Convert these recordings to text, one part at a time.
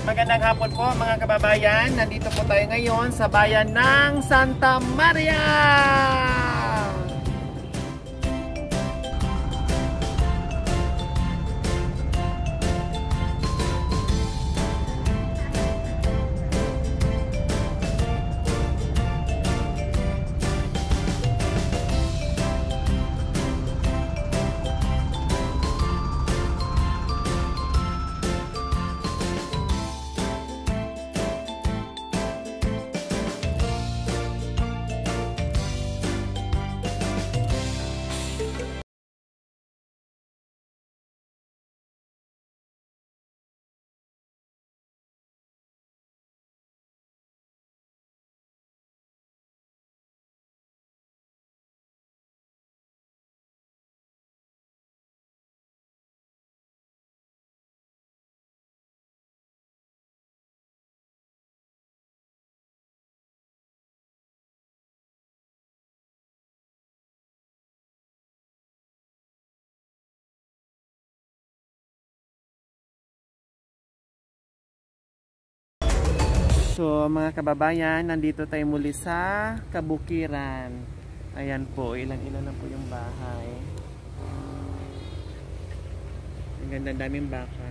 Magandang hapon po mga kababayan. Nandito po tayo ngayon sa bayan ng Santa Maria. So mga kababayan, nandito tayo muli sa Kabukiran. Ayan po, ilan-ilan na po yung bahay. Ang ganda, daming baka.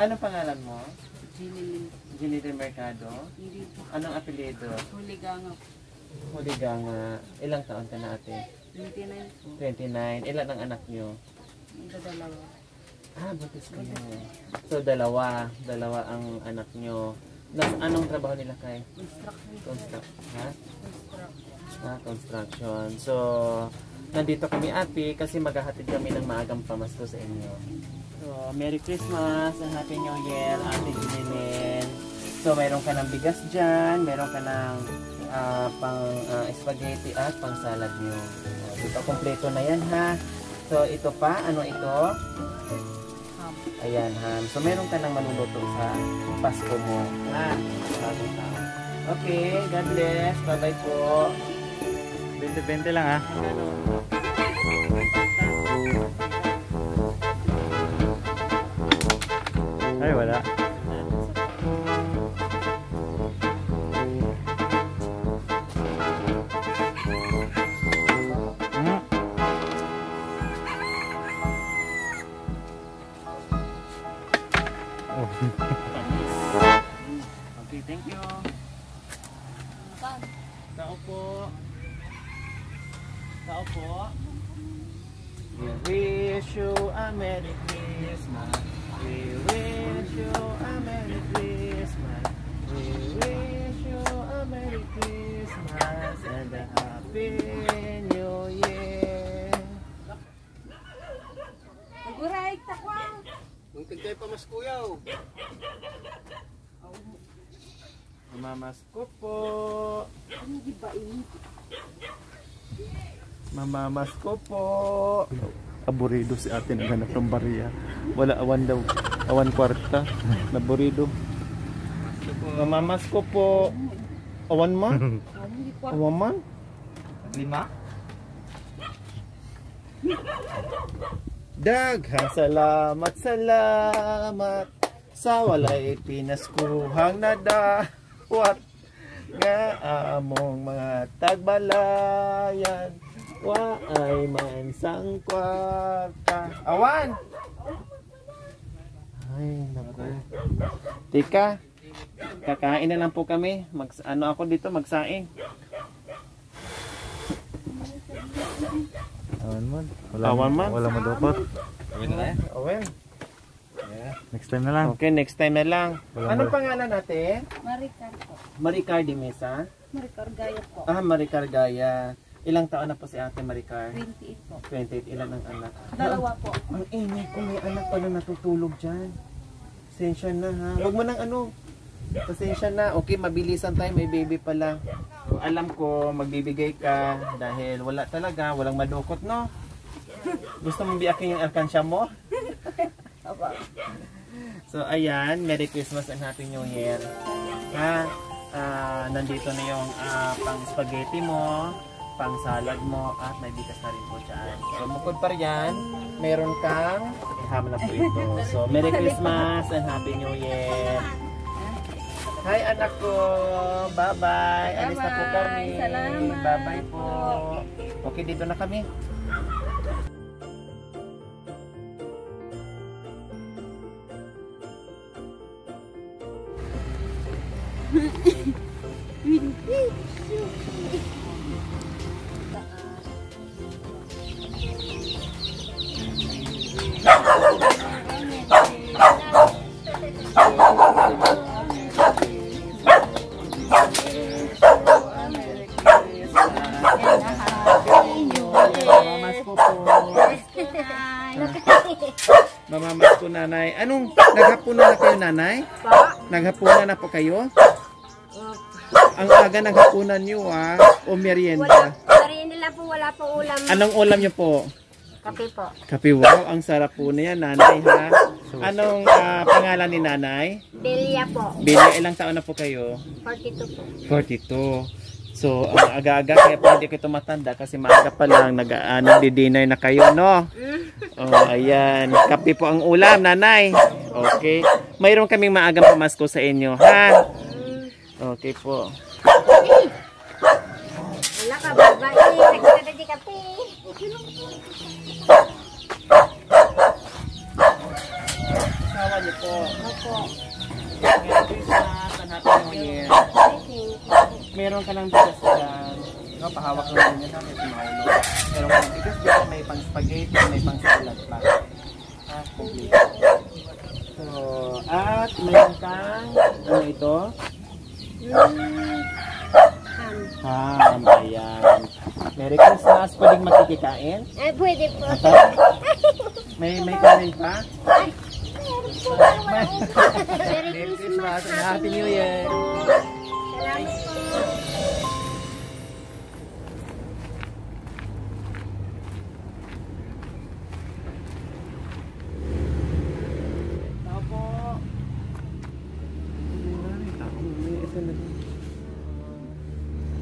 Anong pangalan mo? Ginny de Mercado? Hindi po. Anong apelyido? Huliganga. Huliganga. Ilang taon ka na ate? 29 po. 29. Ilan ang anak nyo? Dalawa. Ah, buntis kayo. So dalawa ang anak nyo. Anong trabaho nila kay? Construction. Ha? Construction. So nandito kami ate kasi maghahatid kami ng maagang pamasko sa inyo. So, Merry Christmas and Happy New Year, Ate Ginilin. So, mayroon ka ng bigas dyan, mayroon ka ng pang spaghetti at pang salad nyo. So, dito, kompleto na yan ha. So, ito pa, ano ito? Ham. Ayan, ham. So, mayroon ka ng maluluto sa Pasko mo. Ha? Okay, God bless. Bye-bye po. 20-20 lang ha. Ay, wala. Okay, thank you. Tao po. Tao po. We wish you a Merry Christmas. We wish you a Merry Christmas. We wish you a Merry Christmas and a Happy New Year. Naguray, takwang! Magtagday pa mas kuyaw. Mamamasko po. Mamamasko po. Aburido si ate naghanap ng bariya. Wala awan daw. Awan kwarta. Naburido. Mamamasko po. Awan man? Awan man? 5? Daghang salamat, salamat sa walay pinaskuhang nadawat nga among mga tagbalayan. Waay man sang kwarta. Awan! Ay, naku. Tika, kakain na lang po kami. Ano ako dito, magsaing. Awan man. Awan man? Wala man dapat. Gawin na tayo. Awan. Next time na lang. Okay, next time na lang. Walang Anong pangalan natin? Maricar po. Maricar de Mesa. Maricar Gaya po. Maricar Gaya. Ilang taon na po si Ate Maricar? 28 po. 28. Ilan ang anak? Dalawa po. Ang ingay ko, may anak pala natutulog dyan. Pasensya na ha. Huwag mo nang ano. Pasensya na. Okay, mabilisan tayo. May baby pala. So, alam ko, magbibigay ka dahil wala talaga. Walang madukot, no? Gusto mong biyakin yung alkansya mo? So, ayan. Merry Christmas and Happy New Year. Ha? Nandito na yung pang spaghetti mo, pang salad mo, at may bigas na rin po dyan. So, bukod pa riyan, meron kang, ihama na po ito. So, Merry Christmas and Happy New Year. Hi, anak ko. Bye-bye. Alis na po kami. Salamat. Bye-bye po. Okay, dito na kami. Mamamas ko, nanay. Anong, naghapunan na kayo, nanay? Naghapunan na po kayo? Ang aga naghapunan nyo, o merienda? Merienda lang po, wala po ulam. Anong ulam nyo po? Kape po. Kape, wow. Ang sarap po niya, nanay, ha? Anong pangalan ni nanay? Belia po. Belia, ilang taon na po kayo? 42 po. 42. So, ang aga-aga, kaya po hindi ko ito matanda kasi maaga pa lang, nagdi-dinner na kayo, no? Oh, ayan. Kape po ang ulam, nanay. Okay. Mayroon kaming maagang pamasko sa inyo, ha? Okay po. Wala ka, babae. Nagkakata di kape. Sawa niyo po. Opo. Merry Christmas and Happy New Year. Meron ka ng bigas dyan. No, pahawak lang din yan natin si Marlo. Meron ka ng bigas dyan, may pang spaghetti, may pang salad pa. Complete. So, at meron kang, ano ito? Ham, ayan. Merry Christmas. Pwedeng makikikain? Pwede po. May kanin pa? Merry Christmas and Happy New Year. Salamat po. Tao po.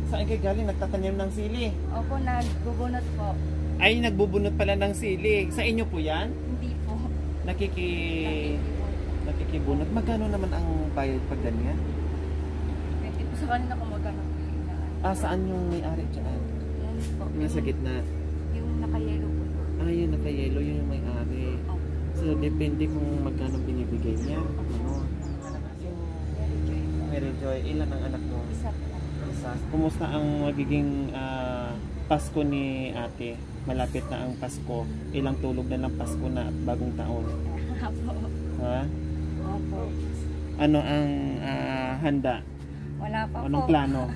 Saan kayo galing? Nagtatanim ng sili. Opo, nagbubunot po. Ay, nagbubunot pala ng sili. Sa inyo po yan? Hindi po. Nakikibunot. Magkano naman ang bayad pag ganyan? Pwede po sa kanila kung magkano po yung Saan yung may-ari dyan? yan po. Yung sa gitna. Yung naka-yellow po. Yun naka-yellow, yun yung may-ari. Opo. So, depende kung magkano binibigay niya. Ano? Mary Joy, ilan ang anak mo? Isa po. Isa. Kumusta ang magiging Pasko ni ate? Malapit na ang Pasko. Ilang tulog na ng Pasko na at bagong taon. Opo. Ha? Opo. Ano ang handa? Wala pa po. Anong plano?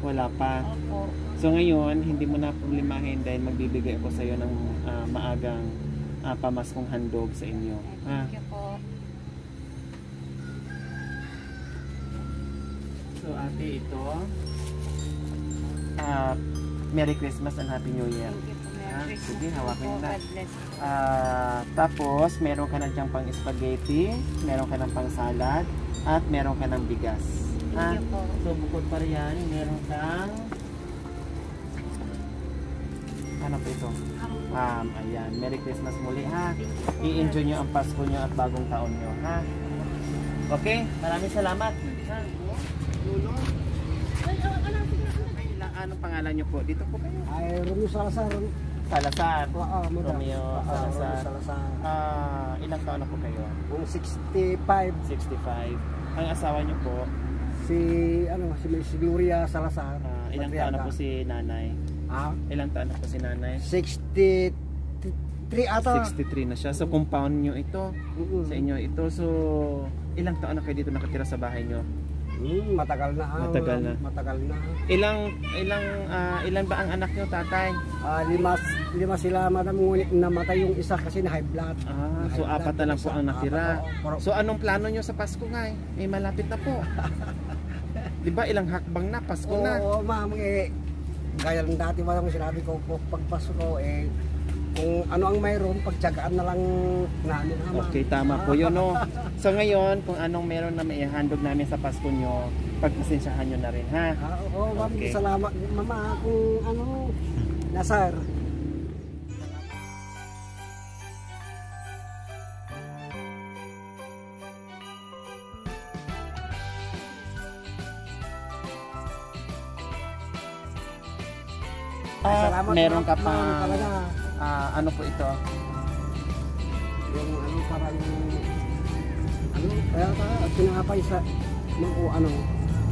Wala pa. Opo. So ngayon, hindi mo na problemahin dahil magbibigay ako sa iyo ng maagang pamaskong handog sa inyo. Ha? Thank you po. So ate, ito. Merry Christmas and Happy New Year. Thank you po. Ah, Merry sige, Christmas hawakan po. mo na. God bless. Tapos, meron ka na diyang pang spaghetti, meron ka ng pang salad, at meron ka ng bigas. Ha? Thank you po. So, bukod pa riyan, meron kang... Ano po ito? Ayan. Merry Christmas muli, ha? I-enjoy nyo ang Pasko nyo at bagong taon nyo, ha? Okay? Maraming salamat. Ha? Lulo? Anong pangalan nyo po? Dito po kayo. Ay, Romeo Salazar. Salazar. Oo, Romeo Salazar. Salazar. Ilang taon na po kayo? 65. 65. Ang asawa niyo po, Si Miss Gloria Salazar. ilang taon na po si nanay? Ah, Ilang taon na po si nanay? 63 63 ata. 63 na siya. So compound nyo ito. Mm-mm. Sa inyo ito. So ilang taon na kayo dito nakatira sa bahay nyo? Matagal na. Matagal na. Matagal na. Ilan ba ang anak nyo, tatay? Lima sila, madam, ngunit namatay yung isa kasi na high blood. So High apat blood na lang yung po isa. ang natira. Apat, So anong plano nyo sa Pasko nga? Malapit na po. Di ba ilang hakbang na, Pasko na. Oo, ma'am, gaya lang dati, madam, sinabi ko, pagpaso ko, kung ano ang mayroon, pagtsagaan na lang namin, ma'am. Okay, tama po yun, no? So ngayon, kung anong meron na maihandog namin sa Pasko nyo, pagpasensyahan nyo na rin, ha? Oo, ma'am, Okay. salamat, mama, kung ano, Nasar. Salamat, Meron ka ma'am, pa, talaga. ano po ito? Yung ano, para yung ano, kaya tinapay sa ano.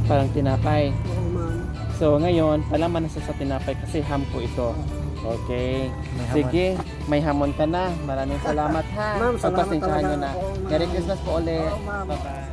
Parang tinapay. Oo, ma'am. So ngayon, palaman na siya sa tinapay kasi ham po ito. Okay. Sige, may hamon ka na. Maraming salamat ha. Ma'am, salamat Pagpasensyahan nyo talaga. na. Oo, ma'am. Merry Christmas po ulit. Oo, ma'am. Bye-bye.